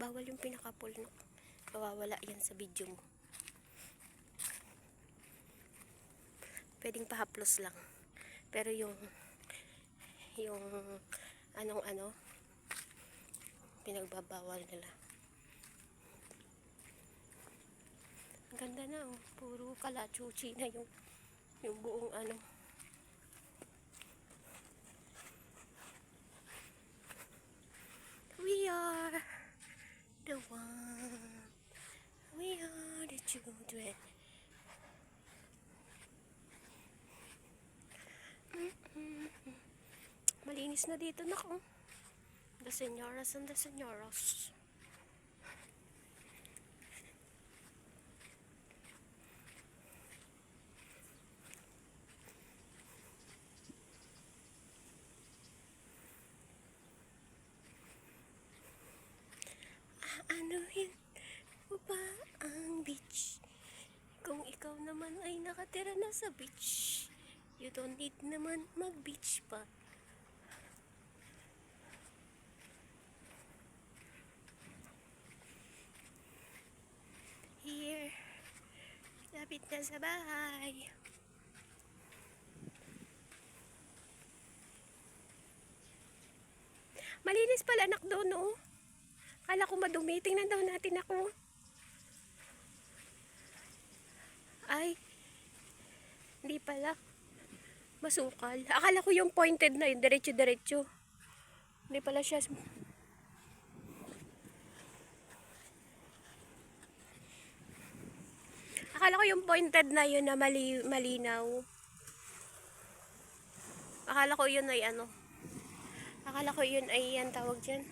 Bawal yung pinaka-full, no? Mawawala yan sa video mo. Pwedeng pahaplos lang. Pero yung anong pinagbabawal nila. Ang ganda na, oh. Puro kalachuchi na yung buong ano. We are the one. We are the children. Malinis na dito, nako. The senyoras and the senyoras. Anuhin mo ba ang beach? Kung ikaw naman ay nakatira na sa beach, you don't need naman mag-beach pa. Here, lapit na sa bahay. Malinis pala anak doon, no? Kala ko madumi. Tingnan daw natin ako. Ay, hindi pala. Masukal. Akala ko yung pointed na yun, diretso-diretso. Hindi pala siya. Akala ko yung pointed na yun na malinaw. Akala ko yun ay ano. Akala ko yun ay yan tawag dyan.